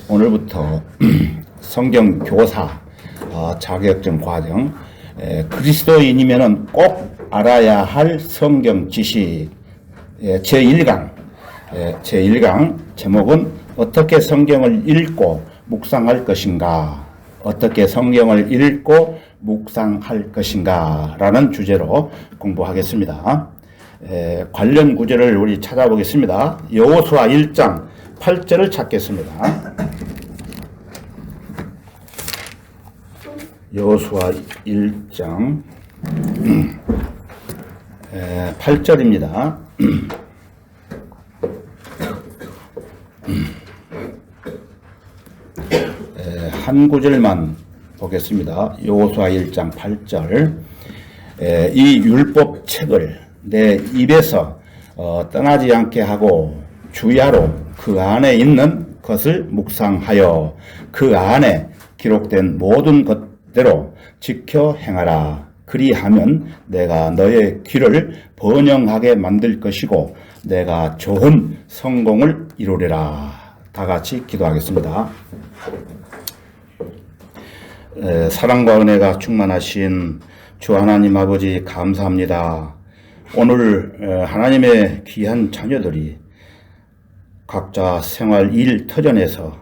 오늘부터 성경 교사 자격증 과정, 그리스도인이면은 꼭 알아야 할 성경 지식 제1강 제목은 어떻게 성경을 읽고 묵상할 것인가, 어떻게 성경을 읽고 묵상할 것인가 라는 주제로 공부하겠습니다. 관련 구절을 우리 찾아보겠습니다. 여호수아 1장 8절을 찾겠습니다. 여호수아 1장 8절입니다. 한 구절만 보겠습니다. 여호수아 1장 8절. 이 율법 책을 내 입에서 떠나지 않게 하고 주야로 그 안에 있는 것을 묵상하여 그 안에 기록된 모든 것대로 지켜 행하라. 그리하면 내가 너의 귀를 번영하게 만들 것이고 내가 좋은 성공을 이루리라. 다 같이 기도하겠습니다. 사랑과 은혜가 충만하신 주 하나님 아버지 감사합니다. 오늘 하나님의 귀한 자녀들이 각자 생활 일 터전에서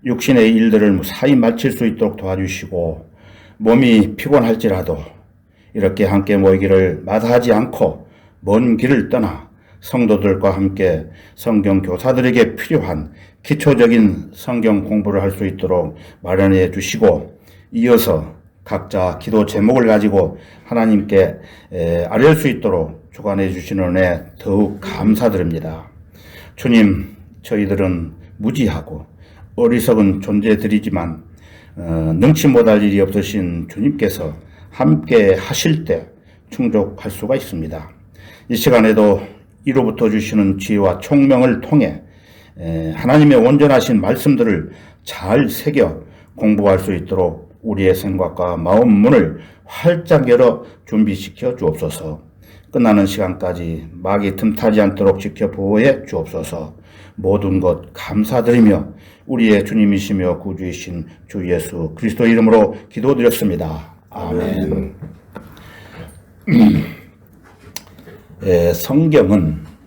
육신의 일들을 무사히 마칠 수 있도록 도와주시고 몸이 피곤할지라도 이렇게 함께 모이기를 마다하지 않고 먼 길을 떠나 성도들과 함께 성경 교사들에게 필요한 기초적인 성경 공부를 할 수 있도록 마련해 주시고 이어서 각자 기도 제목을 가지고 하나님께 아뢰 수 있도록 주관해 주시는 은혜 더욱 감사드립니다. 주님, 저희들은 무지하고 어리석은 존재들이지만 능치 못할 일이 없으신 주님께서 함께 하실 때 충족할 수가 있습니다. 이 시간에도 이로부터 주시는 지혜와 총명을 통해 하나님의 온전하신 말씀들을 잘 새겨 공부할 수 있도록 우리의 생각과 마음 문을 활짝 열어 준비시켜 주옵소서. 끝나는 시간까지 마귀 틈타지 않도록 지켜 보호해 주옵소서. 모든 것 감사드리며 우리의 주님이시며 구주이신 주 예수 그리스도 이름으로 기도드렸습니다. 아멘.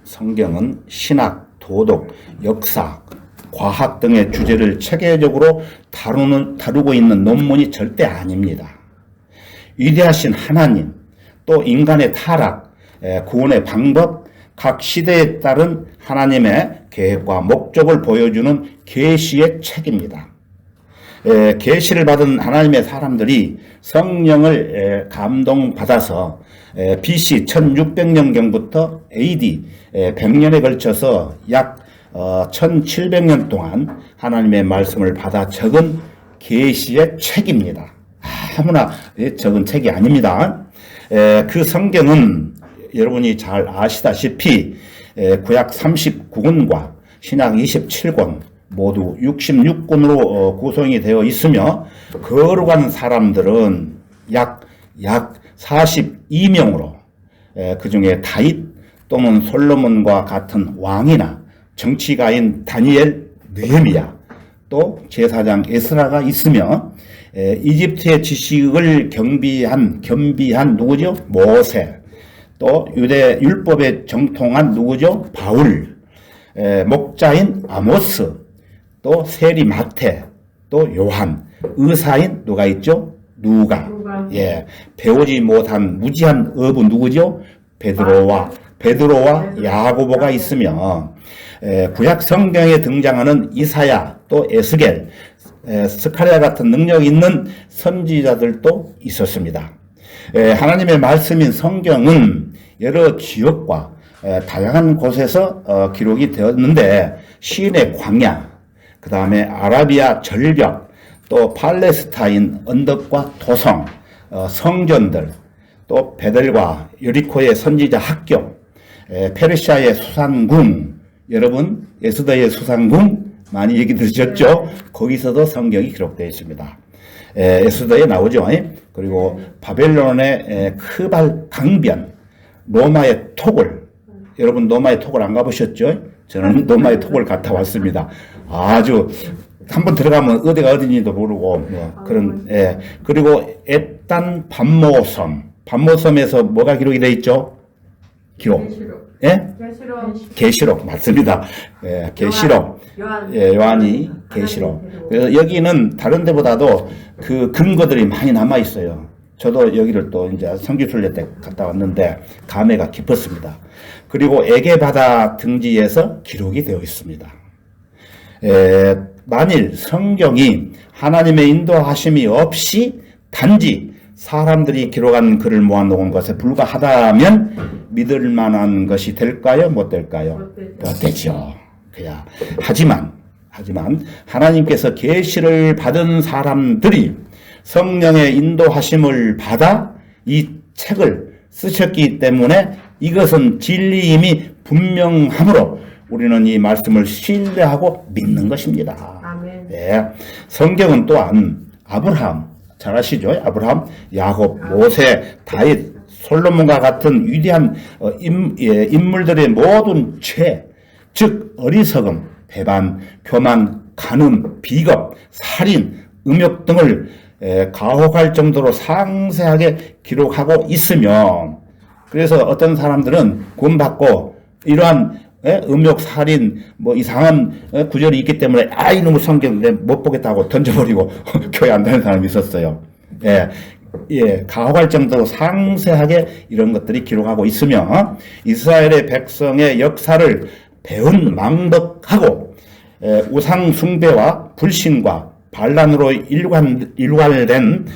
성경은 신학, 도덕, 역사, 과학 등의 주제를 체계적으로 다루고 있는 논문이 절대 아닙니다. 위대하신 하나님, 또 인간의 타락, 구원의 방법, 각 시대에 따른 하나님의 계획과 목적을 보여주는 계시의 책입니다. 계시를 받은 하나님의 사람들이 성령을 감동받아서 BC 1600년경부터 AD 100년에 걸쳐서 약 1700년 동안 하나님의 말씀을 받아 적은 계시의 책입니다. 아무나 적은 책이 아닙니다. 그 성경은 여러분이 잘 아시다시피 구약 39권과 신약 27권 모두 66권으로 구성이 되어 있으며 거룩한 사람들은 약 42명으로 그 중에 다윗 또는 솔로몬과 같은 왕이나 정치가인 다니엘, 느헤미야, 또 제사장 에스라가 있으며 이집트의 지식을 겸비한 누구죠? 모세, 또 유대 율법에 정통한 누구죠? 바울, 목자인 아모스, 또 세리 마태, 또 요한, 의사인 누가 있죠? 누가. 배우지 못한 무지한 어부 누구죠? 베드로와 야고보가 있으며 구약 성경에 등장하는 이사야, 또 에스겔, 스가랴 같은 능력 있는 선지자들도 있었습니다. 하나님의 말씀인 성경은 여러 지역과 다양한 곳에서 기록이 되었는데 시인의 광야, 그 다음에 아라비아 절벽, 또 팔레스타인 언덕과 토성, 성전들, 또 베델과 여리코의 선지자 학교, 페르시아의 수산궁, 여러분 에스더의 수산궁 많이 얘기 들으셨죠? 거기서도 성경이 기록되어 있습니다. 에스더에 나오죠. 그리고 바벨론의 크발 강변, 로마의 토굴, 여러분 로마의 토굴 안 가보셨죠? 저는 로마의 토굴 갔다 왔습니다. 아주 한번 들어가면 어디가 어딘지도 모르고 뭐 그런 예. 그리고 애딴 반모섬에서 뭐가 기록이 되어 있죠? 기록. 예? 계시록 맞습니다. 예, 계시록. 예, 요한이 계시록. 그래서 여기는 다른 데보다도 그 근거들이 많이 남아 있어요. 저도 여기를 또 이제 성지순례 때 갔다 왔는데 감회가 깊었습니다. 그리고 에게바다 등지에서 기록이 되어 있습니다. 만일 성경이 하나님의 인도하심이 없이 단지 사람들이 기록한 글을 모아놓은 것에 불과하다면 믿을 만한 것이 될까요? 못 될까요? 못 되죠. 그야. 하지만 하나님께서 계시를 받은 사람들이 성령의 인도하심을 받아 이 책을 쓰셨기 때문에 이것은 진리임이 분명하므로 우리는 이 말씀을 신뢰하고 믿는 것입니다. 아멘. 네. 성경은 또한 아브라함, 잘 아시죠? 아브라함, 야곱, 모세, 다윗, 솔로몬과 같은 위대한 인물들의 모든 죄, 즉 어리석음, 배반, 교만, 간음, 비겁, 살인, 음욕 등을 가혹할 정도로 상세하게 기록하고 있으며, 그래서 어떤 사람들은 구원받고 이러한 음욕, 살인, 뭐 이상한 구절이 있기 때문에 이놈의 성경 못 보겠다고 던져버리고 교회 안 다니는 사람이 있었어요. 가혹할 정도로 상세하게 이런 것들이 기록하고 있으며 이스라엘의 백성의 역사를 배은망덕하고 우상 숭배와 불신과 반란으로 일관된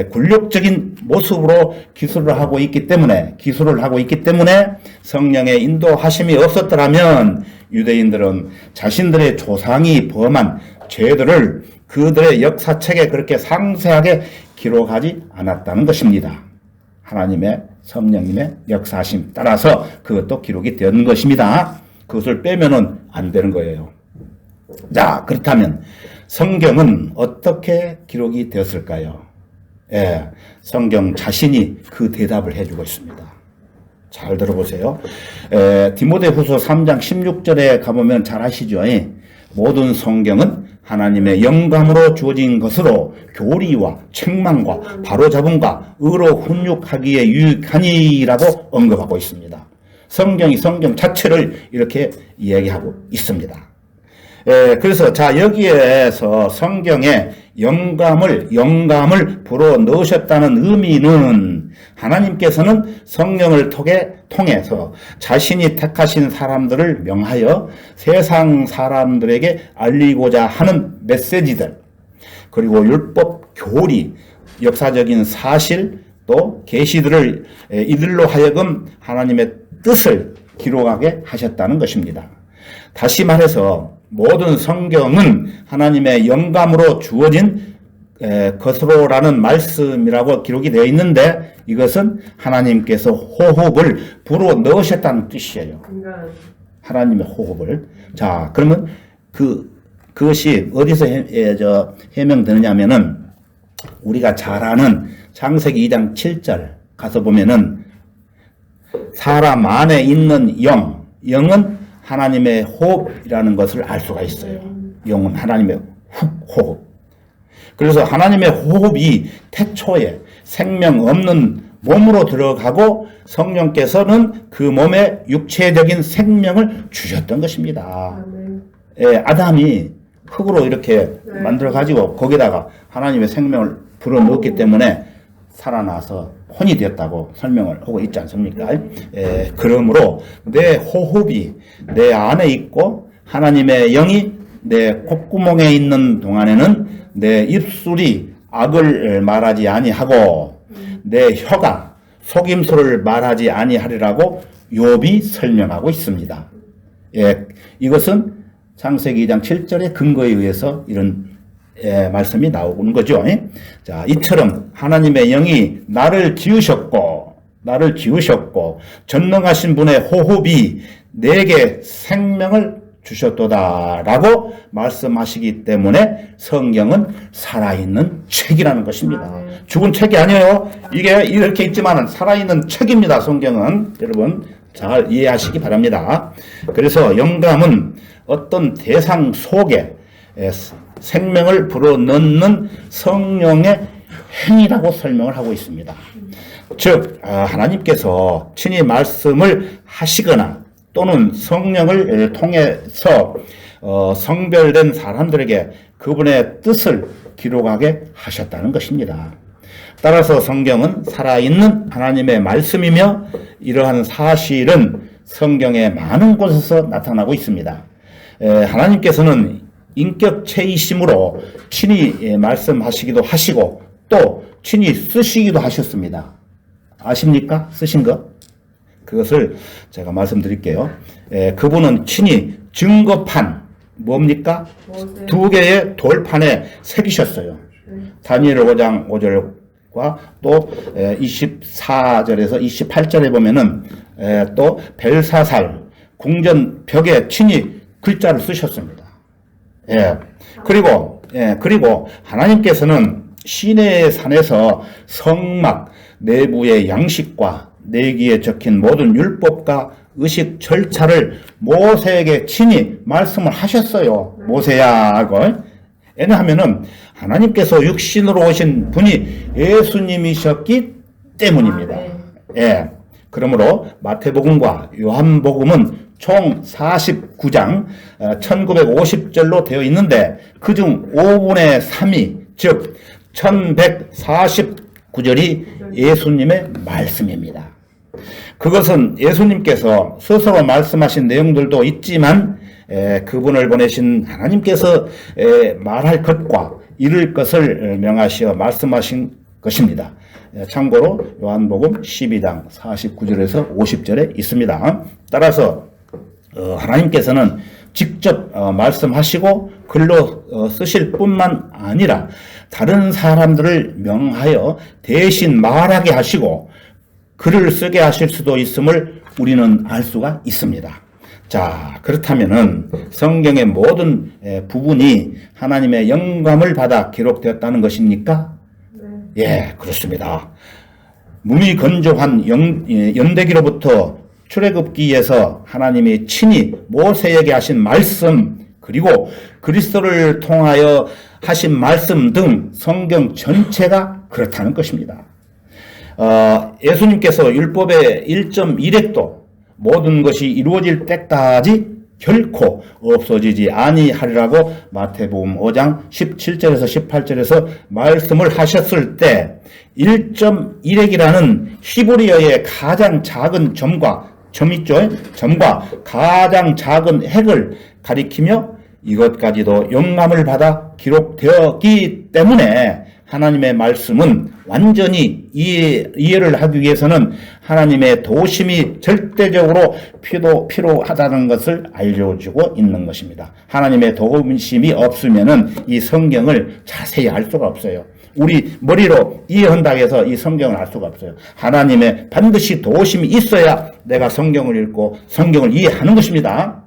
굴욕적인 모습으로 기술을 하고 있기 때문에 성령의 인도하심이 없었더라면 유대인들은 자신들의 조상이 범한 죄들을 그들의 역사책에 그렇게 상세하게 기록하지 않았다는 것입니다. 하나님의 성령님의 역사하심 따라서 그것도 기록이 된 것입니다. 그것을 빼면은 안 되는 거예요. 자, 그렇다면 성경은 어떻게 기록이 되었을까요? 성경 자신이 그 대답을 해주고 있습니다. 잘 들어보세요. 디모데후서 3장 16절에 가보면 잘 아시죠? 모든 성경은 하나님의 영감으로 주어진 것으로 교리와 책망과 바로잡음과 의로 훈육하기에 유익하니라고 언급하고 있습니다. 성경이 성경 자체를 이렇게 이야기하고 있습니다. 그래서 자 여기에서 성경에 영감을 불어 넣으셨다는 의미는 하나님께서는 성령을 통해서 자신이 택하신 사람들을 명하여 세상 사람들에게 알리고자 하는 메시지들, 그리고 율법, 교리, 역사적인 사실, 또 계시들을 이들로 하여금 하나님의 뜻을 기록하게 하셨다는 것입니다. 다시 말해서 모든 성경은 하나님의 영감으로 주어진 것으로라는 말씀이라고 기록이 되어 있는데 이것은 하나님께서 호흡을 불어 넣으셨다는 뜻이에요. 하나님의 호흡을. 자, 그러면 그것이 어디서 해명되느냐 하면은 우리가 잘 아는 창세기 2장 7절 가서 보면은 사람 안에 있는 영은 하나님의 호흡이라는 것을 알 수가 있어요. 영은 하나님의 호흡. 그래서 하나님의 호흡이 태초에 생명 없는 몸으로 들어가고 성령께서는 그 몸에 육체적인 생명을 주셨던 것입니다. 아담이 흙으로 이렇게 만들어가지고 거기다가 하나님의 생명을 불어넣었기 때문에 살아나서 혼이 되었다고 설명을 하고 있지 않습니까? 그러므로 내 호흡이 내 안에 있고 하나님의 영이 내 콧구멍에 있는 동안에는 내 입술이 악을 말하지 아니하고 내 혀가 속임수를 말하지 아니하리라고 욥이 설명하고 있습니다. 이것은 창세기 2장 7절의 근거에 의해서 이런 말씀이 나오는 거죠. 자, 이처럼 하나님의 영이 나를 지으셨고 전능하신 분의 호흡이 내게 생명을 주셨도다라고 말씀하시기 때문에 성경은 살아있는 책이라는 것입니다. 죽은 책이 아니에요. 이게 이렇게 있지만 살아있는 책입니다. 성경은 여러분 잘 이해하시기 바랍니다. 그래서 영감은 어떤 대상 속에 생명을 불어넣는 성령의 행위라고 설명을 하고 있습니다. 즉 하나님께서 친히 말씀을 하시거나 또는 성령을 통해서 성별된 사람들에게 그분의 뜻을 기록하게 하셨다는 것입니다. 따라서 성경은 살아있는 하나님의 말씀이며 이러한 사실은 성경의 많은 곳에서 나타나고 있습니다. 하나님께서는 인격체이심으로 친히 말씀하시기도 하시고 또 친히 쓰시기도 하셨습니다. 아십니까? 쓰신 것? 그것을 제가 말씀드릴게요. 그분은 친히 증거판, 뭡니까? 두 개의 돌판에 새기셨어요. 다니엘 5장 5절과 또 24절에서 28절에 보면은 또 벨사살 궁전 벽에 친히 글자를 쓰셨습니다. 그리고 하나님께서는 시내의 산에서 성막 내부의 양식과 내기에 적힌 모든 율법과 의식 절차를 모세에게 친히 말씀을 하셨어요. 모세야 하고. 왜냐하면은 하나님께서 육신으로 오신 분이 예수님이셨기 때문입니다. 그러므로 마태복음과 요한복음은 총 49장 1950절로 되어 있는데 그중 5분의 3이 즉 1149절이 예수님의 말씀입니다. 그것은 예수님께서 스스로 말씀하신 내용들도 있지만 그분을 보내신 하나님께서 말할 것과 이룰 것을 명하시어 말씀하신 것입니다. 참고로 요한복음 12장 49절에서 50절에 있습니다. 따라서 하나님께서는 직접 말씀하시고 글로 쓰실 뿐만 아니라 다른 사람들을 명하여 대신 말하게 하시고 글을 쓰게 하실 수도 있음을 우리는 알 수가 있습니다. 자, 그렇다면은 성경의 모든 부분이 하나님의 영감을 받아 기록되었다는 것입니까? 예, 그렇습니다. 무미건조한 연대기로부터 출애굽기에서 하나님이 친히 모세에게 하신 말씀 그리고 그리스도를 통하여 하신 말씀 등 성경 전체가 그렇다는 것입니다. 예수님께서 율법의 1.1획도 모든 것이 이루어질 때까지 결코 없어지지 아니하리라고 마태복음 5장 17절에서 18절에서 말씀을 하셨을 때 1.1획이라는 히브리어의 가장 작은 점과 가장 작은 획을 가리키며 이것까지도 영감을 받아 기록되었기 때문에 하나님의 말씀은 완전히 이해를 하기 위해서는 하나님의 도심이 절대적으로 필요하다는 것을 알려주고 있는 것입니다. 하나님의 도심이 없으면은 이 성경을 자세히 알 수가 없어요. 우리 머리로 이해한다고 해서 이 성경을 알 수가 없어요. 하나님의 반드시 도심이 있어야 내가 성경을 읽고 성경을 이해하는 것입니다.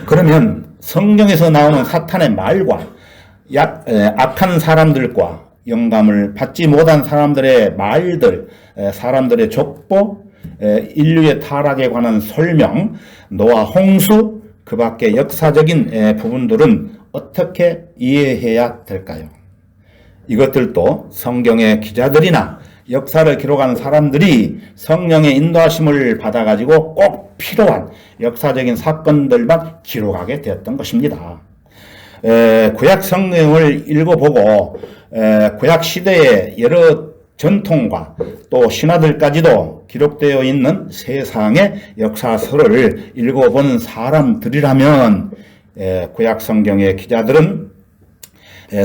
그러면 성경에서 나오는 사탄의 말과 악한 사람들과 영감을 받지 못한 사람들의 말들, 사람들의 족보, 인류의 타락에 관한 설명, 노아 홍수, 그 밖의 역사적인 부분들은 어떻게 이해해야 될까요? 이것들도 성경의 기자들이나 역사를 기록한 사람들이 성령의 인도하심을 받아가지고 꼭 필요한 역사적인 사건들만 기록하게 되었던 것입니다. 구약 성경을 읽어보고 구약 시대의 여러 전통과 또 신화들까지도 기록되어 있는 세상의 역사서를 읽어본 사람들이라면 구약 성경의 기자들은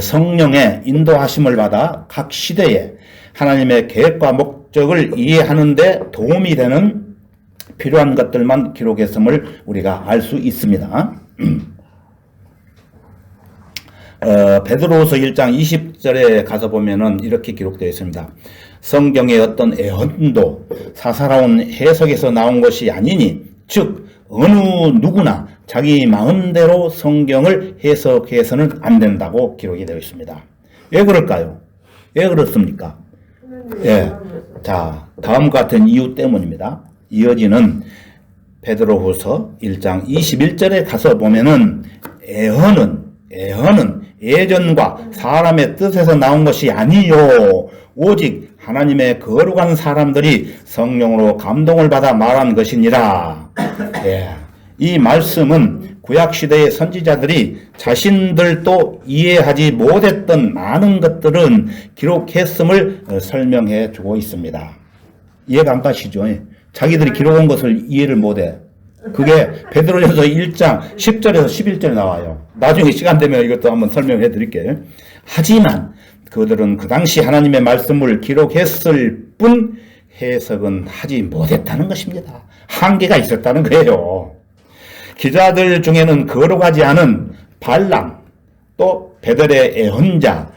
성령의 인도하심을 받아 각 시대에 하나님의 계획과 목적을 이해하는 데 도움이 되는 필요한 것들만 기록했음을 우리가 알 수 있습니다. 베드로후서 1장 20절에 가서 보면은 이렇게 기록되어 있습니다. 성경의 어떤 애언도 사사로운 해석에서 나온 것이 아니니 즉 어느 누구나 자기 마음대로 성경을 해석해서는 안 된다고 기록이 되어 있습니다. 왜 그럴까요? 왜 그렇습니까? 자, 다음과 같은 이유 때문입니다. 이어지는 베드로후서 1장 21절에 가서 보면은 애언은 예언은 예전과 사람의 뜻에서 나온 것이 아니요 오직 하나님의 거룩한 사람들이 성령으로 감동을 받아 말한 것이니라. 예. 이 말씀은 구약시대의 선지자들이 자신들도 이해하지 못했던 많은 것들은 기록했음을 설명해 주고 있습니다. 이해가 안 가시죠? 자기들이 기록한 것을 이해를 못해. 그게 베드로전서 1장 10절에서 11절에 나와요. 나중에 시간 되면 이것도 한번 설명해 드릴게요. 하지만 그들은 그 당시 하나님의 말씀을 기록했을 뿐 해석은 하지 못했다는 것입니다. 한계가 있었다는 거예요. 기자들 중에는 거룩하지 않은 발람, 또 베델의 예언자,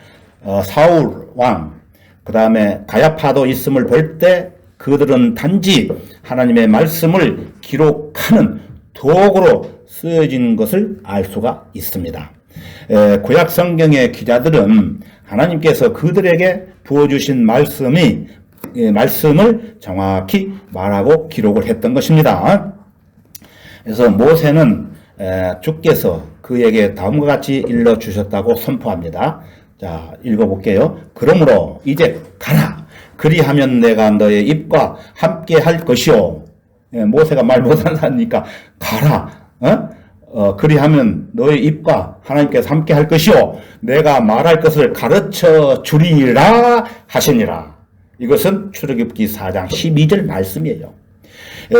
사울 왕, 그 다음에 가야파도 있음을 볼 때 그들은 단지 하나님의 말씀을 기록하는 도구로 쓰여진 것을 알 수가 있습니다. 구약 성경의 기자들은 하나님께서 그들에게 부어주신 말씀을 정확히 말하고 기록을 했던 것입니다. 그래서 모세는 주께서 그에게 다음과 같이 일러주셨다고 선포합니다. 자, 읽어볼게요. 그러므로 이제 가라. 그리하면 내가 너의 입과 함께 할 것이요. 모세가 말 못한다니까 가라. 그리하면 너의 입과 하나님께서 함께 할 것이요. 내가 말할 것을 가르쳐 주리라 하시니라. 이것은 출애굽기 4장 12절 말씀이에요.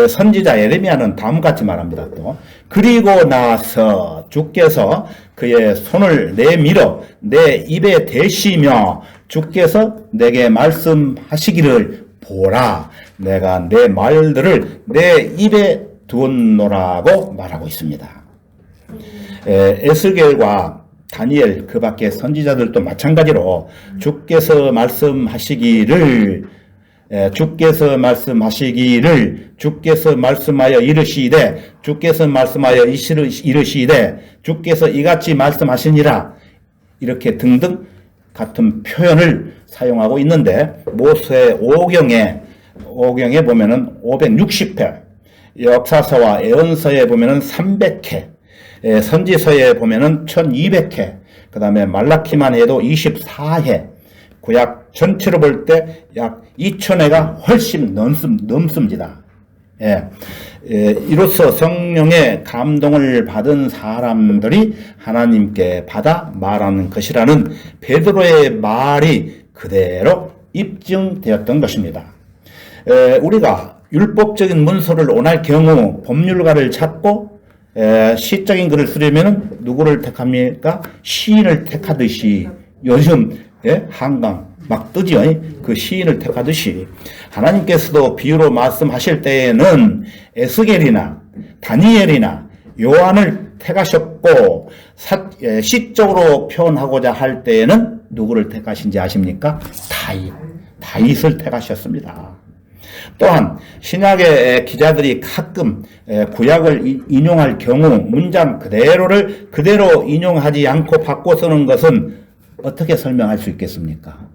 선지자 예레미야는 다음같이 말합니다. 또 그리고 나서 주께서 그의 손을 내밀어 내 입에 대시며 주께서 내게 말씀하시기를 보라. 내가 내 말들을 내 입에 두었노라고 말하고 있습니다. 에스겔과 다니엘 그 밖에 선지자들도 마찬가지로 주께서 말씀하시기를 주께서 말씀하여 이르시되 주께서 말씀하여 이르시되 주께서 이같이 말씀하시니라 이렇게 등등 같은 표현을 사용하고 있는데 모세 5경에 보면은 560회, 역사서와 예언서에 보면은 300회, 선지서에 보면은 1200회, 그 다음에 말라키만 해도 24회, 구약 전체로 볼 때 약 2000회가 훨씬 넘습니다. 이로써 성령의 감동을 받은 사람들이 하나님께 받아 말하는 것이라는 베드로의 말이 그대로 입증되었던 것입니다. 우리가 율법적인 문서를 원할 경우 법률가를 찾고 시적인 글을 쓰려면 누구를 택합니까? 시인을 택하듯이 요즘 한강 막 뜨지요. 그 시인을 택하듯이 하나님께서도 비유로 말씀하실 때에는 에스겔이나 다니엘이나 요한을 택하셨고 시적으로 표현하고자 할 때에는 누구를 택하신지 아십니까? 다윗을 택하셨습니다. 또한 신약의 기자들이 가끔 구약을 인용할 경우 문장 그대로 인용하지 않고 바꿔 쓰는 것은 어떻게 설명할 수 있겠습니까?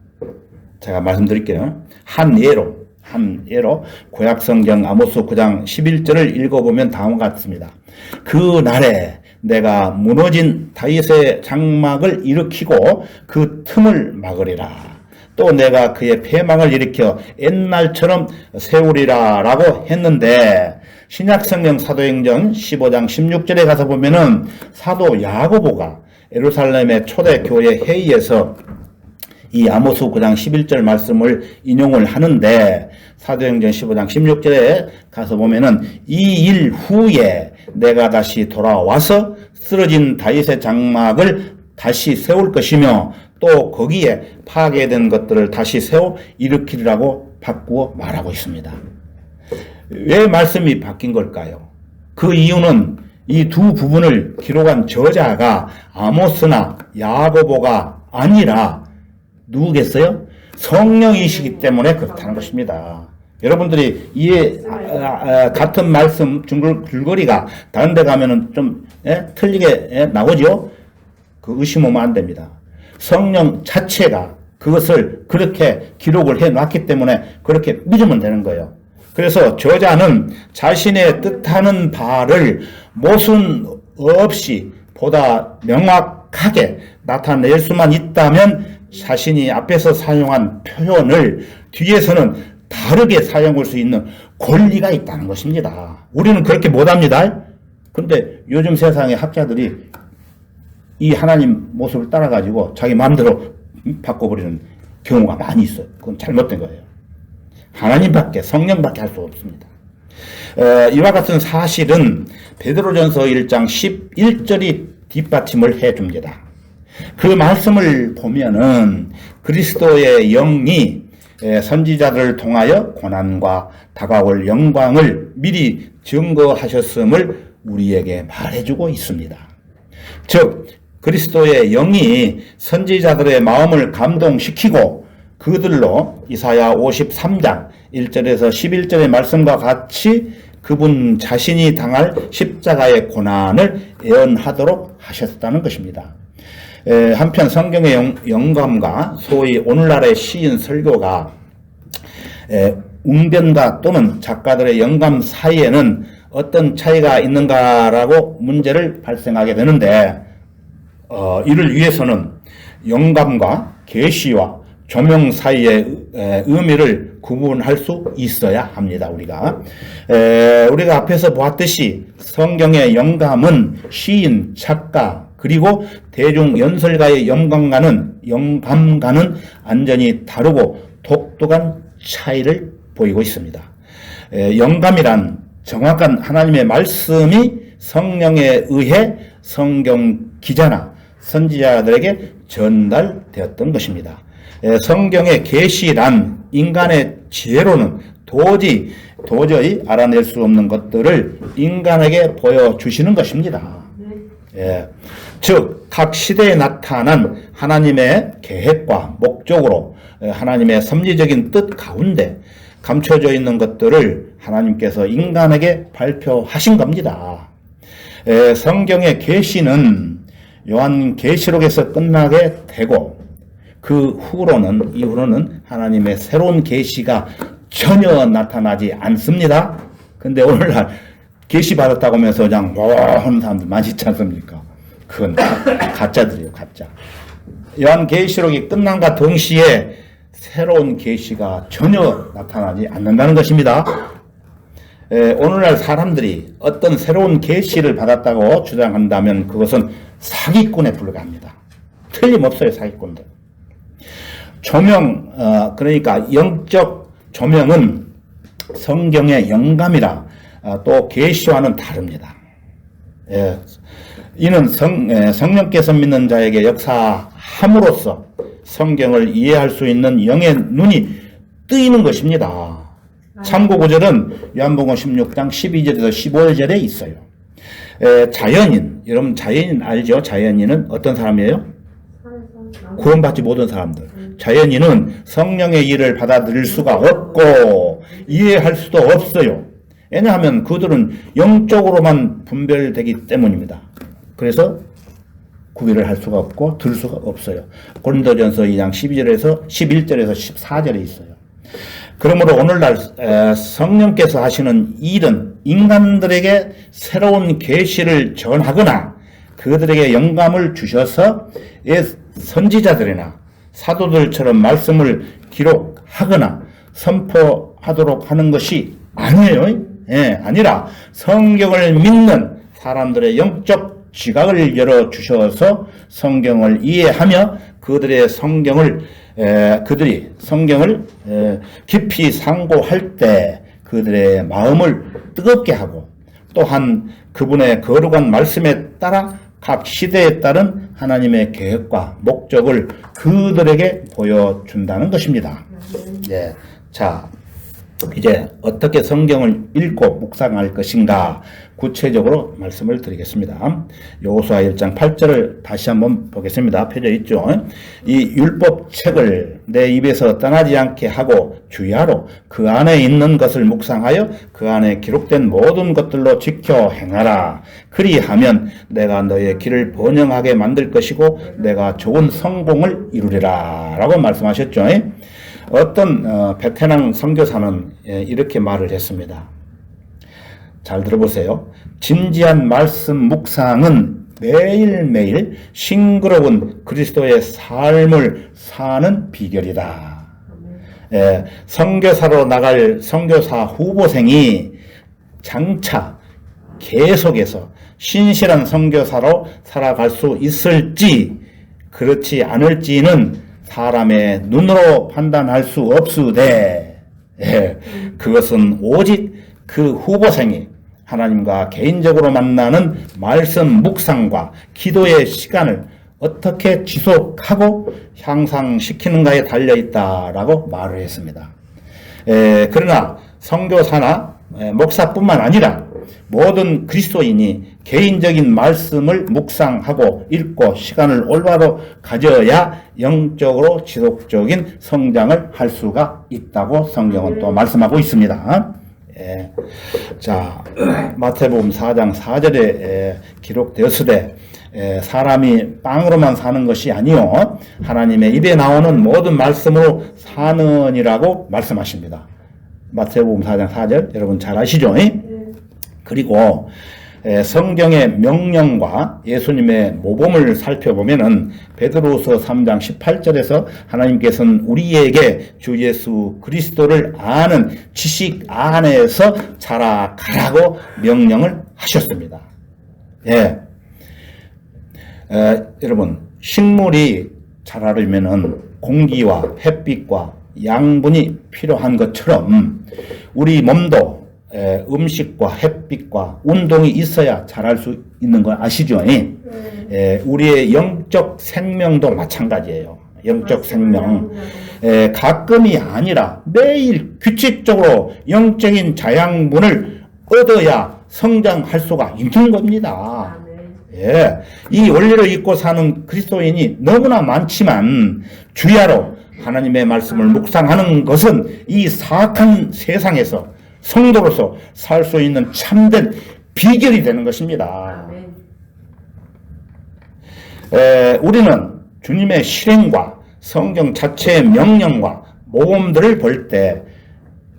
제가 말씀드릴게요. 한 예로 구약성경 아모스 9장 11절을 읽어보면 다음과 같습니다. 그 날에 내가 무너진 다윗의 장막을 일으키고 그 틈을 막으리라. 또 내가 그의 패망을 일으켜 옛날처럼 세우리라 라고 했는데 신약성경 사도행전 15장 16절에 가서 보면은 사도 야고보가 예루살렘의 초대교회 회의에서 이 아모스 9장 11절 말씀을 인용을 하는데 사도행전 15장 16절에 가서 보면은 이 일 후에 내가 다시 돌아와서 쓰러진 다윗의 장막을 다시 세울 것이며 또 거기에 파괴된 것들을 다시 세워 일으키리라고 바꾸어 말하고 있습니다. 왜 말씀이 바뀐 걸까요? 그 이유는 이 두 부분을 기록한 저자가 아모스나 야고보가 아니라 누구겠어요? 성령이시기 때문에 그렇다는 것입니다. 여러분들이 같은 말씀 줄거리가 다른 데 가면은 좀 틀리게 나오죠? 그 의심하면 안 됩니다. 성령 자체가 그것을 그렇게 기록을 해 놨기 때문에 그렇게 믿으면 되는 거예요. 그래서 저자는 자신의 뜻하는 바를 모순 없이 보다 명확한 정확하게 나타낼 수만 있다면 자신이 앞에서 사용한 표현을 뒤에서는 다르게 사용할 수 있는 권리가 있다는 것입니다. 우리는 그렇게 못합니다. 그런데 요즘 세상의 학자들이 이 하나님 모습을 따라가지고 자기 마음대로 바꿔버리는 경우가 많이 있어요. 그건 잘못된 거예요. 하나님밖에, 성령밖에 할 수 없습니다. 이와 같은 사실은 베드로전서 1장 11절이 뒷받침을 해줍니다. 그 말씀을 보면은 그리스도의 영이 선지자들을 통하여 고난과 다가올 영광을 미리 증거하셨음을 우리에게 말해주고 있습니다. 즉 그리스도의 영이 선지자들의 마음을 감동시키고 그들로 이사야 53장 1절에서 11절의 말씀과 같이 그분 자신이 당할 십자가의 고난을 예언하도록 하셨다는 것입니다. 한편 성경의 영감과 소위 오늘날의 시인 설교가 웅변가 또는 작가들의 영감 사이에는 어떤 차이가 있는가라고 문제를 발생하게 되는데 이를 위해서는 영감과 계시와 조명 사이의 의미를 구분할 수 있어야 합니다. 우리가 앞에서 보았듯이 성경의 영감은 시인, 작가 그리고 대중 연설가의 영감과는 완전히 다르고 독특한 차이를 보이고 있습니다. 영감이란 정확한 하나님의 말씀이 성령에 의해 성경 기자나 선지자들에게 전달되었던 것입니다. 성경의 계시란 인간의 지혜로는 도저히 알아낼 수 없는 것들을 인간에게 보여주시는 것입니다. 즉, 각 시대에 나타난 하나님의 계획과 목적으로 하나님의 섭리적인 뜻 가운데 감춰져 있는 것들을 하나님께서 인간에게 발표하신 겁니다. 성경의 계시는 요한계시록에서 끝나게 되고 그 이후로는 하나님의 새로운 계시가 전혀 나타나지 않습니다. 근데 오늘날 계시 받았다고 하면서 그냥 하는 사람들 많이 있지 않습니까? 그건 가짜들이에요, 가짜. 요한계시록이 끝남과 동시에 새로운 계시가 전혀 나타나지 않는다는 것입니다. 오늘날 사람들이 어떤 새로운 계시를 받았다고 주장한다면 그것은 사기꾼에 불과합니다. 틀림없어요, 사기꾼들. 조명, 그러니까 영적 조명은 성경의 영감이라 또 계시와는 다릅니다. 이는 성령께서 믿는 자에게 역사함으로써 성경을 이해할 수 있는 영의 눈이 뜨이는 것입니다. 참고 구절은 요한복음 16장 12절에서 15절에 있어요. 자연인, 여러분 자연인 알죠? 자연인은 어떤 사람이에요? 구원받지 못한 사람들. 자연인은 성령의 일을 받아들일 수가 없고 이해할 수도 없어요. 왜냐하면 그들은 영적으로만 분별되기 때문입니다. 그래서 구별을 할 수가 없고 들을 수가 없어요. 고린도전서 2장 11절에서 14절에 있어요. 그러므로 오늘날 성령께서 하시는 일은 인간들에게 새로운 계시를 전하거나 그들에게 영감을 주셔서 선지자들이나 사도들처럼 말씀을 기록하거나 선포하도록 하는 것이 아니에요. 아니라 성경을 믿는 사람들의 영적 지각을 열어주셔서 성경을 이해하며 그들이 성경을 깊이 상고할 때 그들의 마음을 뜨겁게 하고 또한 그분의 거룩한 말씀에 따라 각 시대에 따른 하나님의 계획과 목적을 그들에게 보여준다는 것입니다. 자, 이제 어떻게 성경을 읽고 묵상할 것인가 구체적으로 말씀을 드리겠습니다. 여호수아 1장 8절을 다시 한번 보겠습니다. 펴져 있죠. 이 율법책을 내 입에서 떠나지 않게 하고 주야로 그 안에 있는 것을 묵상하여 그 안에 기록된 모든 것들로 지켜 행하라. 그리하면 내가 너의 길을 번영하게 만들 것이고 내가 좋은 성공을 이루리라 라고 말씀하셨죠. 어떤 베테랑 선교사는 이렇게 말을 했습니다. 잘 들어보세요. 진지한 말씀 묵상은 매일매일 싱그러운 그리스도의 삶을 사는 비결이다. 선교사로 나갈 선교사 후보생이 장차 계속해서 신실한 선교사로 살아갈 수 있을지 그렇지 않을지는 사람의 눈으로 판단할 수 없으되 그것은 오직 그 후보생이 하나님과 개인적으로 만나는 말씀 묵상과 기도의 시간을 어떻게 지속하고 향상시키는가에 달려있다라고 말을 했습니다. 그러나 선교사나 목사뿐만 아니라 모든 그리스도인이 개인적인 말씀을 묵상하고 읽고 시간을 올바로 가져야 영적으로 지속적인 성장을 할 수가 있다고 성경은 또 말씀하고 있습니다. 자, 마태복음 4장 4절에 기록되었으되 사람이 빵으로만 사는 것이 아니요 하나님의 입에 나오는 모든 말씀으로 사느니라고 말씀하십니다. 마태복음 4장 4절 여러분 잘 아시죠? 그리고 성경의 명령과 예수님의 모범을 살펴보면은 베드로서 3장 18절에서 하나님께서는 우리에게 주 예수 그리스도를 아는 지식 안에서 자라가라고 명령을 하셨습니다. 여러분 식물이 자라려면은 공기와 햇빛과 양분이 필요한 것처럼 우리 몸도 음식과 햇빛과 운동이 있어야 자랄 수 있는 거 아시죠? 우리의 영적 생명도 마찬가지예요. 영적 생명. 가끔이 아니라 매일 규칙적으로 영적인 자양분을 얻어야 성장할 수가 있는 겁니다. 이 원리를 잊고 사는 그리스도인이 너무나 많지만 주야로 하나님의 말씀을 묵상하는 것은 이 사악한 세상에서 성도로서 살 수 있는 참된 비결이 되는 것입니다. 우리는 주님의 실행과 성경 자체의 명령과 모범들을 볼 때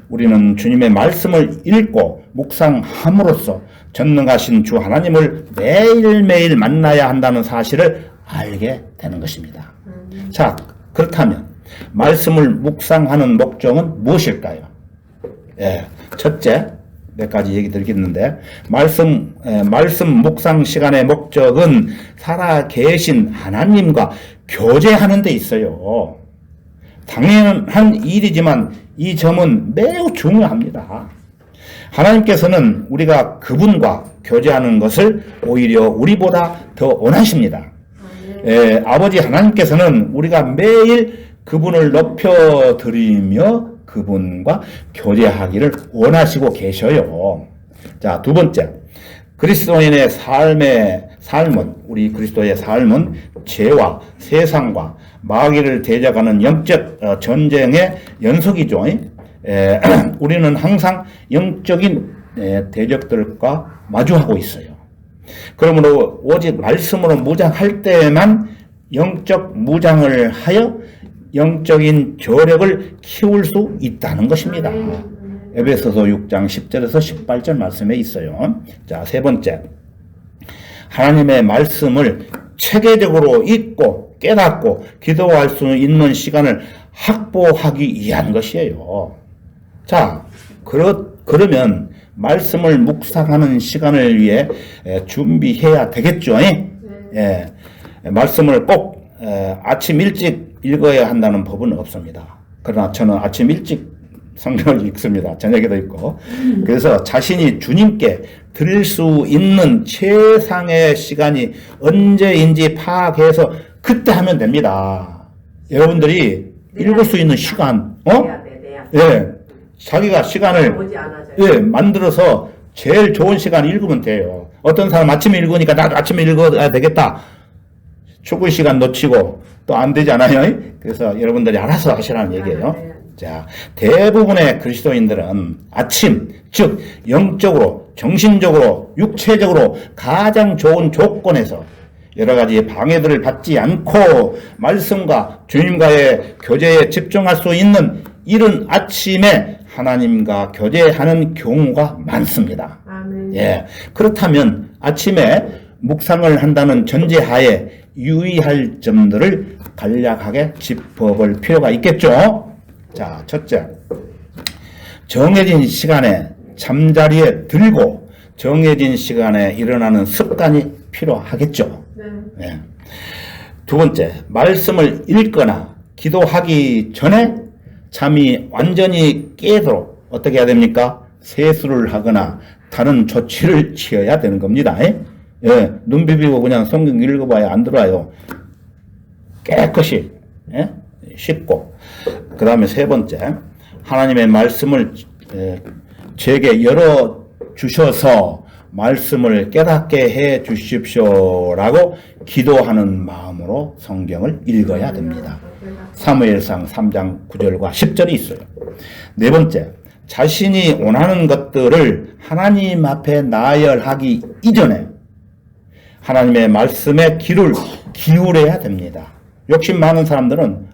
우리는 주님의 말씀을 읽고 묵상함으로써 전능하신 주 하나님을 매일매일 만나야 한다는 사실을 알게 되는 것입니다. 자, 그렇다면 말씀을 묵상하는 목적은 무엇일까요? 첫째, 몇 가지 얘기 드리겠는데, 말씀 묵상 시간의 목적은 살아계신 하나님과 교제하는 데 있어요. 당연한 일이지만 이 점은 매우 중요합니다. 하나님께서는 우리가 그분과 교제하는 것을 오히려 우리보다 더 원하십니다. 아버지 하나님께서는 우리가 매일 그분을 높여드리며 그분과 교제하기를 원하시고 계셔요. 자, 두 번째, 그리스도인의 삶은 우리 그리스도의 삶은 죄와 세상과 마귀를 대적하는 영적 전쟁의 연속이죠. 우리는 항상 영적인 대적들과 마주하고 있어요. 그러므로 오직 말씀으로 무장할 때에만 영적 무장을 하여 영적인 저력을 키울 수 있다는 것입니다. 에베소서 6장 10절에서 18절 말씀에 있어요. 자, 세 번째, 하나님의 말씀을 체계적으로 읽고 깨닫고 기도할 수 있는 시간을 확보하기 위한 것이에요. 자, 그러면 말씀을 묵상하는 시간을 위해 준비해야 되겠죠. 말씀을 꼭 아침 일찍 읽어야 한다는 법은 없습니다. 그러나 저는 아침 일찍 성경을 읽습니다. 저녁에도 읽고. 그래서 자신이 주님께 드릴 수 있는 최상의 시간이 언제인지 파악해서 그때 하면 됩니다. 여러분들이 읽을 수 있는 시간, 자기가 시간을 만들어서 제일 좋은 시간 읽으면 돼요. 어떤 사람 아침에 읽으니까 나도 아침에 읽어야 되겠다. 출근 시간 놓치고 또 안 되잖아요. 그래서 여러분들이 알아서 하시라는 얘기예요. 자, 대부분의 그리스도인들은 아침, 즉 영적으로, 정신적으로, 육체적으로 가장 좋은 조건에서 여러 가지 방해들을 받지 않고 말씀과 주님과의 교제에 집중할 수 있는 이른 아침에 하나님과 교제하는 경우가 많습니다. 그렇다면 아침에 묵상을 한다는 전제하에 유의할 점들을 간략하게 짚어볼 필요가 있겠죠. 자, 첫째, 정해진 시간에 잠자리에 들고 정해진 시간에 일어나는 습관이 필요하겠죠. 네. 두 번째, 말씀을 읽거나 기도하기 전에 잠이 완전히 깨도록 어떻게 해야 됩니까? 세수를 하거나 다른 조치를 취해야 되는 겁니다. 예, 눈 비비고 그냥 성경 읽어봐야 안 들어요. 깨끗이 씻고. 그 다음에 세 번째, 하나님의 말씀을 제게 열어주셔서 말씀을 깨닫게 해 주십시오라고 기도하는 마음으로 성경을 읽어야 됩니다. 사무엘상 3장 9절과 10절이 있어요. 네 번째, 자신이 원하는 것들을 하나님 앞에 나열하기 이전에 하나님의 말씀에 귀를 기울여야 됩니다. 욕심 많은 사람들은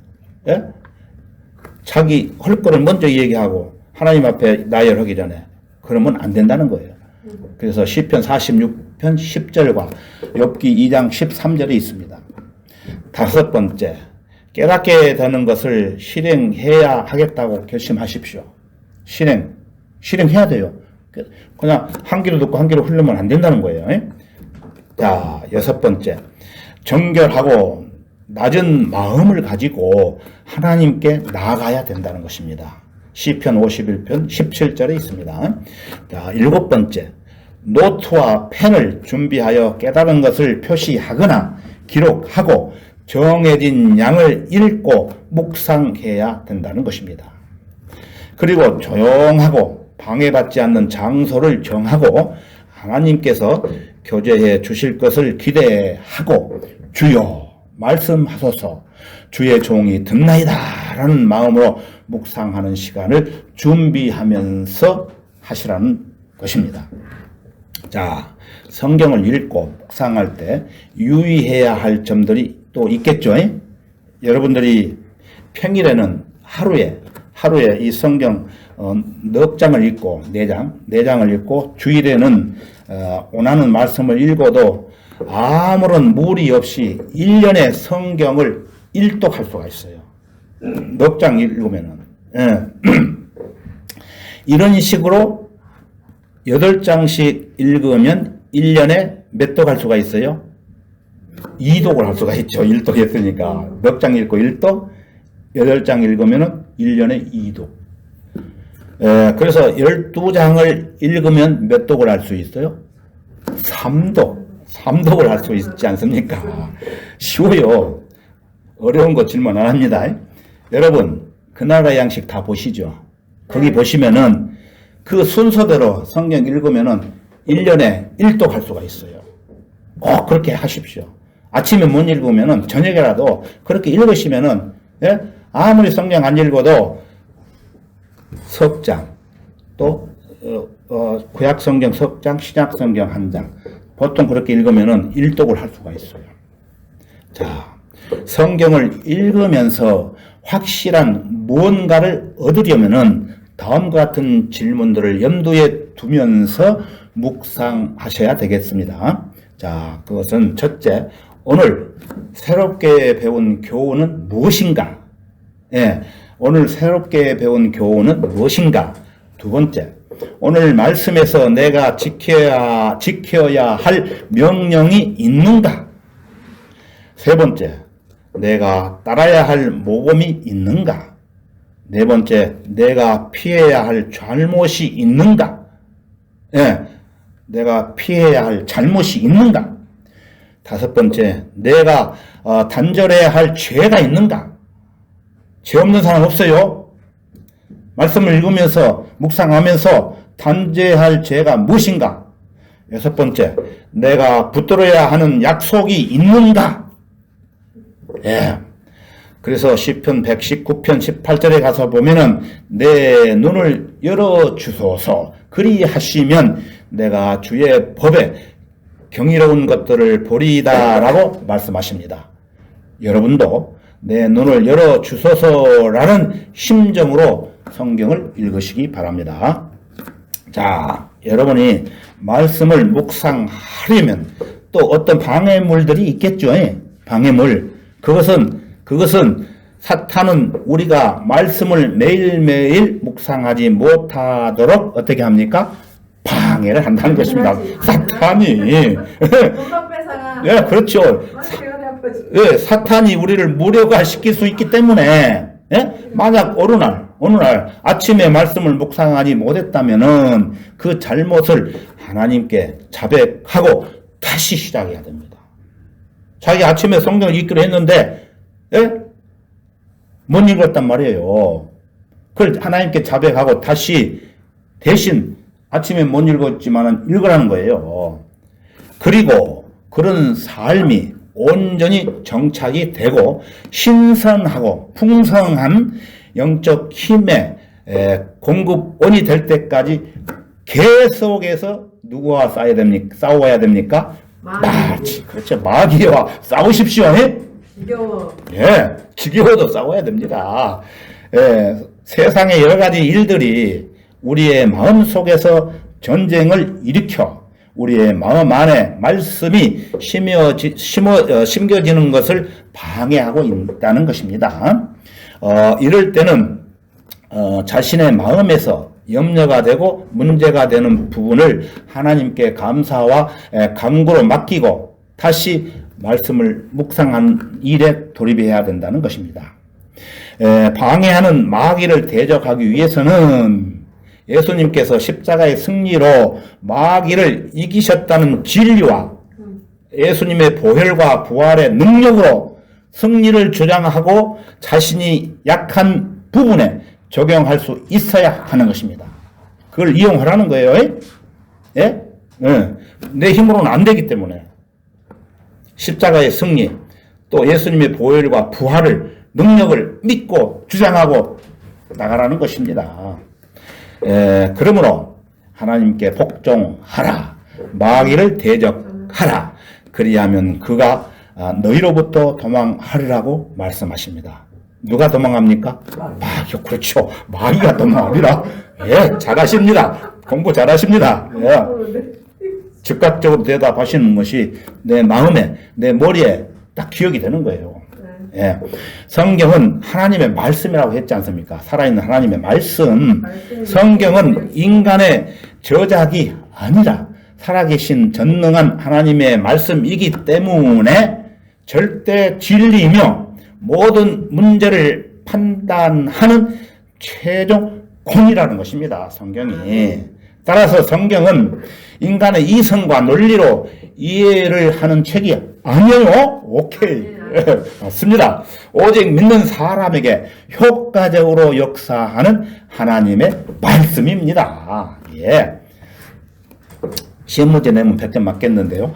자기 할 거를 먼저 얘기하고 하나님 앞에 나열하기 전에 그러면 안 된다는 거예요. 그래서 시편 46편 10절과 욥기 2장 13절이 있습니다. 다섯 번째, 깨닫게 되는 것을 실행해야 하겠다고 결심하십시오. 실행해야 돼요. 그냥 한 귀로 듣고 한 귀로 흘리면 안 된다는 거예요. 자, 여섯 번째, 정결하고 낮은 마음을 가지고 하나님께 나아가야 된다는 것입니다. 시편 51편 17절에 있습니다. 자, 일곱 번째, 노트와 펜을 준비하여 깨달은 것을 표시하거나 기록하고 정해진 양을 읽고 묵상해야 된다는 것입니다. 그리고 조용하고 방해받지 않는 장소를 정하고 하나님께서 교제해 주실 것을 기대하고 주여 말씀하소서 주의 종이 듣나이다 라는 마음으로 묵상하는 시간을 준비하면서 하시라는 것입니다. 자, 성경을 읽고 묵상할 때 유의해야 할 점들이 또 있겠죠. 여러분들이 평일에는 하루에 이 성경 넉 장을 읽고 네 장을 읽고 주일에는 원하는 말씀을 읽어도 아무런 무리 없이 1년의 성경을 일독할 수가 있어요. 넉 장 읽으면은. 이런 식으로 8장씩 읽으면 1년에 몇 독 할 수가 있어요? 2독을 할 수가 있죠. 1독 했으니까. 넉 장 읽고 1독, 8장 읽으면은 1년에 2독. 그래서 12장을 읽으면 몇 독을 할 수 있어요? 3독을 할 수 있지 않습니까? 쉬워요. 어려운 거 질문 안 합니다. 여러분, 그 나라 양식 다 보시죠. 거기 보시면은 그 순서대로 성경 읽으면은 1년에 1독 할 수가 있어요. 꼭 그렇게 하십시오. 아침에 못 읽으면은 저녁에라도 그렇게 읽으시면은, 아무리 성경 안 읽어도 석장, 또, 구약 성경 석장, 신약 성경 한 장. 보통 그렇게 읽으면은 1독을 할 수가 있어요. 자, 성경을 읽으면서 확실한 무언가를 얻으려면은 다음과 같은 질문들을 염두에 두면서 묵상하셔야 되겠습니다. 자, 그것은 첫째, 오늘 새롭게 배운 교훈은 무엇인가? 오늘 새롭게 배운 교훈은 무엇인가? 두 번째, 오늘 말씀에서 내가 지켜야 할 명령이 있는가? 세 번째, 내가 따라야 할 모범이 있는가? 네 번째, 내가 피해야 할 잘못이 있는가? 내가 피해야 할 잘못이 있는가? 다섯 번째, 내가 단절해야 할 죄가 있는가? 죄 없는 사람 없어요? 말씀을 읽으면서 묵상하면서 단죄할 죄가 무엇인가? 여섯 번째, 내가 붙들어야 하는 약속이 있는가? 그래서 시편 119편 18절에 가서 보면은 내 눈을 열어주소서 그리하시면 내가 주의 법에 경이로운 것들을 보리이다 라고 말씀하십니다. 여러분도 내 눈을 열어주소서라는 심정으로 성경을 읽으시기 바랍니다. 자, 여러분이 말씀을 묵상하려면 또 어떤 방해물들이 있겠죠. 예? 방해물. 그것은 사탄은 우리가 말씀을 매일매일 묵상하지 못하도록 어떻게 합니까? 방해를 한다는 것입니다. 사탄이. 예, 그렇죠. 예, 사탄이 우리를 무력화시킬 수 있기 때문에, 예? 만약 어느 날 아침에 말씀을 묵상하지 못했다면은 그 잘못을 하나님께 자백하고 다시 시작해야 됩니다. 자기 아침에 성경을 읽기로 했는데, 예? 못 읽었단 말이에요. 그걸 하나님께 자백하고 다시 대신 아침에 못 읽었지만은 읽으라는 거예요. 그리고 그런 삶이 온전히 정착이 되고 신선하고 풍성한 영적 힘의 공급원이 될 때까지 계속해서 누구와 싸워야 됩니까? 그렇죠. 마귀와 싸우십시오. 지겨워. 예, 지겨워도 싸워야 됩니다. 예, 세상의 여러 가지 일들이 우리의 마음 속에서 전쟁을 일으켜 우리의 마음 안에 말씀이 심겨지는 것을 방해하고 있다는 것입니다. 이럴 때는 자신의 마음에서 염려가 되고 문제가 되는 부분을 하나님께 감사와 간구로 맡기고 다시 말씀을 묵상한 일에 돌입해야 된다는 것입니다. 방해하는 마귀를 대적하기 위해서는 예수님께서 십자가의 승리로 마귀를 이기셨다는 진리와 예수님의 보혈과 부활의 능력으로 승리를 주장하고 자신이 약한 부분에 적용할 수 있어야 하는 것입니다. 그걸 이용하라는 거예요. 예? 내 힘으로는 안 되기 때문에 십자가의 승리 또 예수님의 보혈과 부활을 능력을 믿고 주장하고 나가라는 것입니다. 그러므로 하나님께 복종하라. 마귀를 대적하라. 그리하면 그가 너희로부터 도망하리라고 말씀하십니다. 누가 도망합니까? 마귀. 그렇죠. 마귀가 도망하리라. 예, 잘하십니다. 공부 잘하십니다. 예. 즉각적으로 대답하시는 것이 내 마음에, 내 머리에 딱 기억이 되는 거예요. 예. 성경은 하나님의 말씀이라고 했지 않습니까? 살아있는 하나님의 말씀. 성경은 인간의 저작이 아니라 살아계신 전능한 하나님의 말씀이기 때문에 절대 진리이며 모든 문제를 판단하는 최종 공이라는 것입니다. 성경이. 따라서 성경은 인간의 이성과 논리로 이해를 하는 책이 아니에요. 오케이. 맞습니다. 오직 믿는 사람에게 효과적으로 역사하는 하나님의 말씀입니다. 예. 시험 문제 내면 100점 맞겠는데요.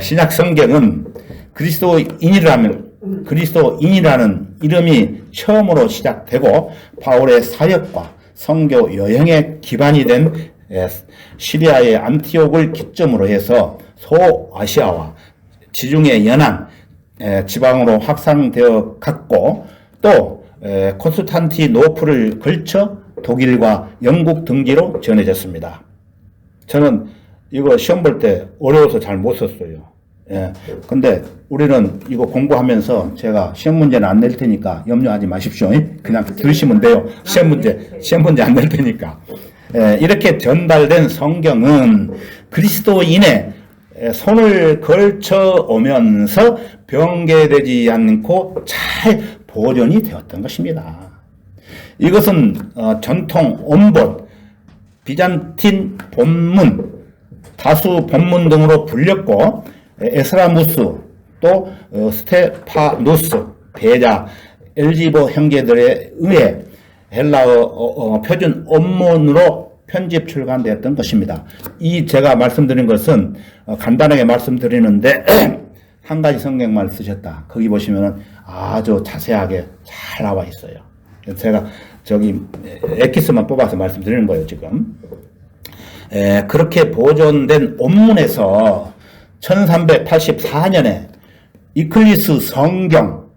신약 성경은 그리스도인이라는 이름이 처음으로 시작되고 바울의 사역과 선교 여행의 기반이 된 시리아의 안티옥을 기점으로 해서 소아시아와 지중해 연안 지방으로 확산되어 갔고 또 콘스탄티노플을 걸쳐 독일과 영국 등지로 전해졌습니다. 저는 이거 시험 볼 때 어려워서 잘 못 썼어요. 근데 우리는 이거 공부하면서 제가 시험 문제는 안 낼 테니까 염려하지 마십시오. 그냥 들으시면 돼요. 시험 문제 안 낼 테니까. 이렇게 전달된 성경은 그리스도인의 손을 걸쳐 오면서 병개되지 않고 잘 보존이 되었던 것입니다. 이것은 전통 원본, 비잔틴 본문, 다수 본문 등으로 불렸고 에스라무스 또 스테파누스 대자 엘지보 형제들에 의해 헬라어 표준 원문으로 편집 출간되었던 것입니다. 이 제가 말씀드린 것은 간단하게 말씀드리는데 한 가지 성경만 쓰셨다. 거기 보시면은 아주 자세하게 잘 나와 있어요. 제가 저기 엑기스만 뽑아서 말씀드리는 거예요, 지금. 그렇게 보존된 원문에서 1384년에 이클리스 성경,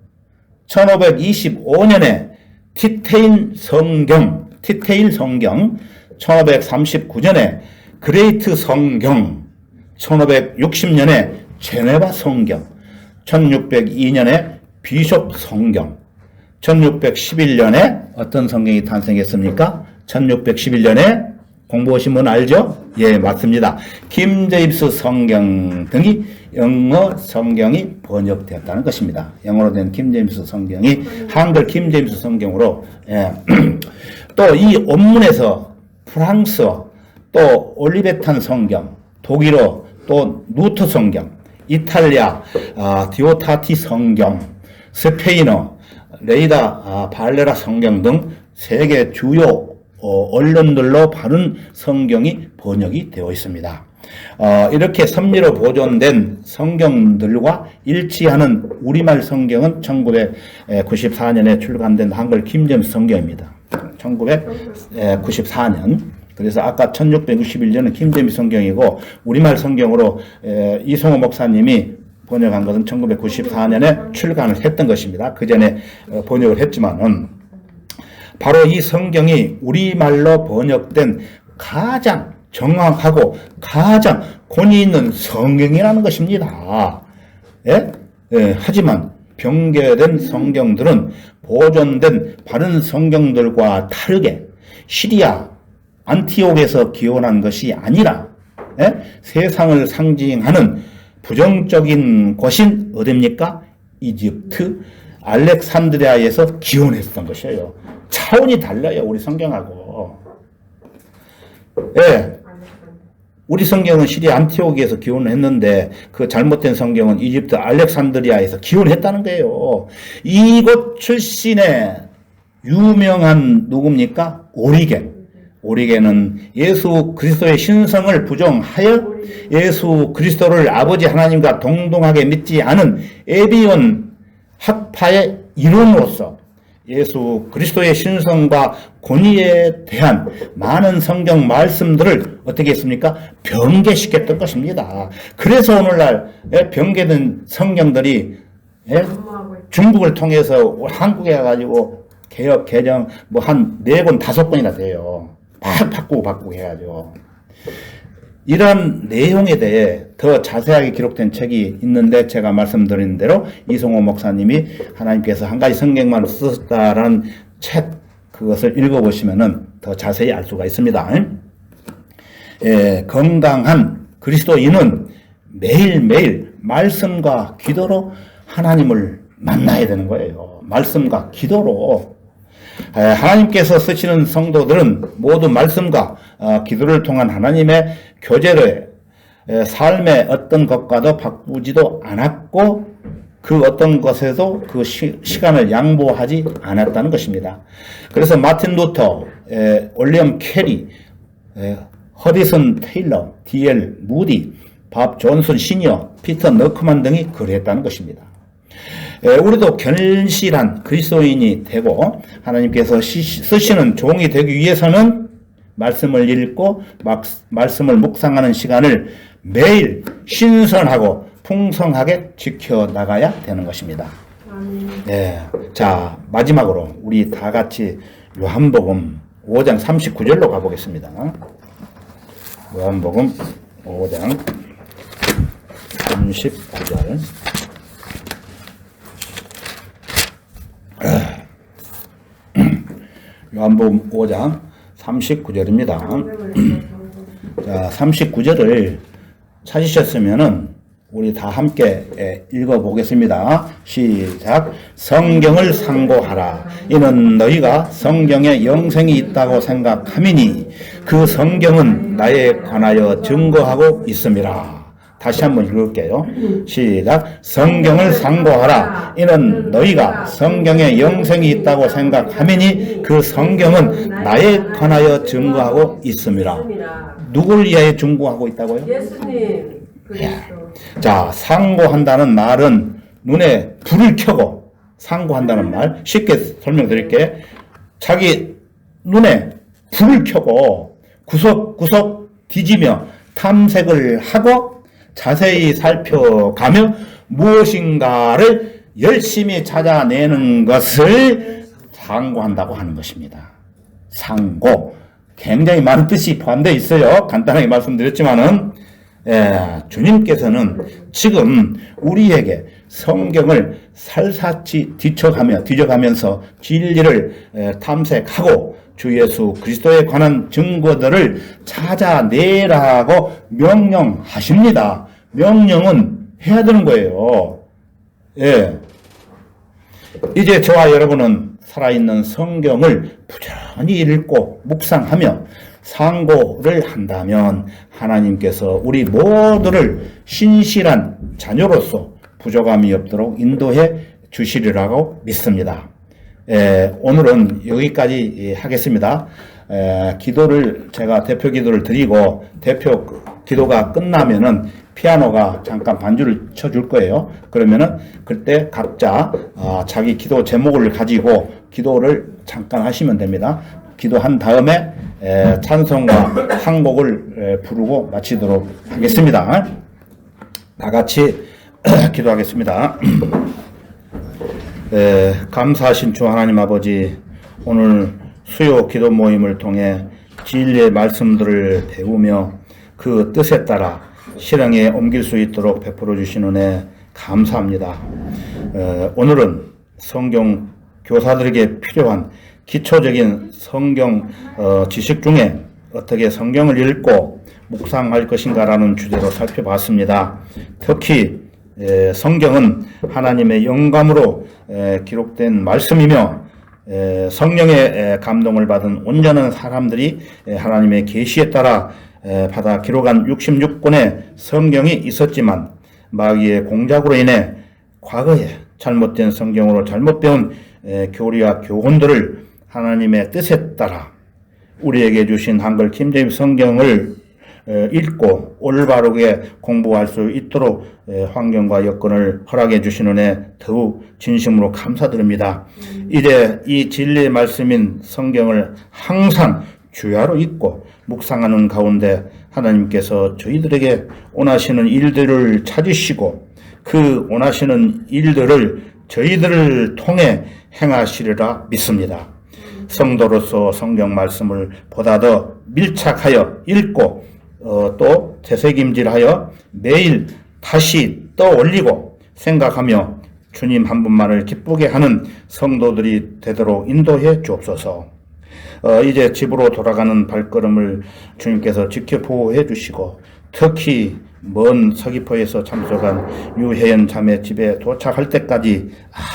1525년에 티테일 성경, 1539년에 그레이트 성경, 1560년에 제네바 성경, 1602년에 비숍 성경, 1611년에 어떤 성경이 탄생했습니까? 1611년에 공부하신 분 알죠? 예, 맞습니다. 킹제임스 성경 등이 영어 성경이 번역되었다는 것입니다. 영어로 된 킹제임스 성경이 한글 킹제임스 성경으로, 예. 또 이 원문에서 프랑스어, 또 올리베탄 성경, 독일어, 또 누트 성경, 이탈리아 디오타티 성경, 스페인어 레이다 발레라 성경 등 세계 주요 언론들로 바른 성경이 번역이 되어 있습니다. 이렇게 선미로 보존된 성경들과 일치하는 우리말 성경은 1994년에 출간된 한글 킹제임스 성경입니다. 1994년. 그래서 아까 1661년은 킹제임스 성경이고 우리말 성경으로 이성호 목사님이 번역한 것은 1994년에 출간을 했던 것입니다. 그 전에 번역을 했지만은 바로 이 성경이 우리말로 번역된 가장 정확하고 가장 권위 있는 성경이라는 것입니다. 예? 예, 하지만 변개된 성경들은 보존된 바른 성경들과 다르게 시리아 안티옥에서 기원한 것이 아니라, 예? 세상을 상징하는 부정적인 곳인 어디입니까? 이집트 알렉산드리아에서 기원했던 것이에요. 차원이 달라요, 우리 성경하고. 예. 우리 성경은 시리아 안티옥에서 기원을 했는데 그 잘못된 성경은 이집트 알렉산드리아에서 기원했다는 거예요. 이곳 출신의 유명한 누굽니까? 오리겐. 오리겐은 예수 그리스도의 신성을 부정하여 예수 그리스도를 아버지 하나님과 동등하게 믿지 않은 에비온 학파의 일원으로서 예수 그리스도의 신성과 권위에 대한 많은 성경 말씀들을 어떻게 했습니까? 변개시켰던 것입니다. 그래서 오늘날 변개된 성경들이 중국을 통해서 한국에 가가지고 개혁, 개정 한 4권, 5권이나 돼요. 막 바꾸고 해야죠. 이런 내용에 대해 더 자세하게 기록된 책이 있는데 제가 말씀드린 대로 이성호 목사님이 하나님께서 한 가지 성경만 쓰셨다라는 책, 그것을 읽어보시면은 더 자세히 알 수가 있습니다. 예, 건강한 그리스도인은 매일매일 말씀과 기도로 하나님을 만나야 되는 거예요. 말씀과 기도로. 하나님께서 쓰시는 성도들은 모두 말씀과 기도를 통한 하나님의 교제를 삶의 어떤 것과도 바꾸지도 않았고 그 어떤 것에도 그 시간을 양보하지 않았다는 것입니다. 그래서 마틴 루터, 올리엄 캐리, 허디슨 테일러, D.L. 무디, 밥 존슨 시니어, 피터 너크만 등이 그랬다는 것입니다. 우리도 견실한 그리스도인이 되고 하나님께서 쓰시는 종이 되기 위해서는 말씀을 읽고 말씀을 묵상하는 시간을 매일 신선하고 풍성하게 지켜나가야 되는 것입니다. 네. 자, 마지막으로 우리 다 같이 요한복음 5장 39절로 가보겠습니다. 요한복음 5장 39절. 요한복음 5장 39절입니다. 자, 39절을 찾으셨으면은 우리 다 함께 읽어보겠습니다. 시작. 성경을 상고하라. 이는 너희가 성경에 영생이 있다고 생각함이니 그 성경은 나에 관하여 증거하고 있음이라. 다시 한번 읽을게요. 시작. 성경을 상고하라. 이는 너희가 성경에 영생이 있다고 생각하미니 그 성경은 나에 관하여 증거하고 있음이라. 누굴 위하여 증거하고 있다고요? 예수님. 자, 상고한다는 말은 눈에 불을 켜고 상고한다는 말 쉽게 설명드릴게. 자기 눈에 불을 켜고 구석구석 뒤지며 탐색을 하고 자세히 살펴가며 무엇인가를 열심히 찾아내는 것을 상고한다고 하는 것입니다. 상고. 굉장히 많은 뜻이 포함되어 있어요. 간단하게 말씀드렸지만은 주님께서는 지금 우리에게 성경을 살살이 뒤져가면서 진리를 탐색하고 주 예수 그리스도에 관한 증거들을 찾아내라고 명령하십니다. 명령은 해야 되는 거예요. 이제 저와 여러분은 살아있는 성경을 부지런히 읽고 묵상하며 상고를 한다면 하나님께서 우리 모두를 신실한 자녀로서 부족함이 없도록 인도해 주시리라고 믿습니다. 오늘은 여기까지 하겠습니다. 제가 대표 기도를 드리고 대표 기도가 끝나면은 피아노가 잠깐 반주를 쳐줄 거예요. 그러면은 그때 각자 자기 기도 제목을 가지고 기도를 잠깐 하시면 됩니다. 기도한 다음에 찬송과 한곡을 부르고 마치도록 하겠습니다. 다 같이 기도하겠습니다. 감사하신 주 하나님 아버지, 오늘 수요 기도 모임을 통해 진리의 말씀들을 배우며 그 뜻에 따라 실행에 옮길 수 있도록 베풀어 주신 은혜 감사합니다. 오늘은 성경 교사들에게 필요한 기초적인 성경 지식 중에 어떻게 성경을 읽고 묵상할 것인가라는 주제로 살펴봤습니다. 특히 성경은 하나님의 영감으로 기록된 말씀이며 성령의 감동을 받은 온전한 사람들이 하나님의 계시에 따라 받아 기록한 66권의 성경이 있었지만 마귀의 공작으로 인해 과거에 잘못된 성경으로 잘못 배운 교리와 교훈들을 하나님의 뜻에 따라 우리에게 주신 한글 킴제임 성경을 읽고 올바르게 공부할 수 있도록 환경과 여건을 허락해 주시는 은혜 더욱 진심으로 감사드립니다. 이제 이 진리의 말씀인 성경을 항상 주야로 읽고 묵상하는 가운데 하나님께서 저희들에게 원하시는 일들을 찾으시고 그 원하시는 일들을 저희들을 통해 행하시리라 믿습니다. 성도로서 성경 말씀을 보다 더 밀착하여 읽고 또 되새김질하여 매일 다시 떠올리고 생각하며 주님 한 분만을 기쁘게 하는 성도들이 되도록 인도해 주옵소서. 이제 집으로 돌아가는 발걸음을 주님께서 지켜보호해 주시고 특히 먼 서귀포에서 참석한 유혜연 자매 집에 도착할 때까지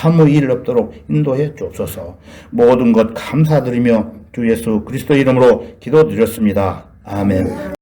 아무 일 없도록 인도해 주옵소서. 모든 것 감사드리며 주 예수 그리스도 이름으로 기도드렸습니다. 아멘.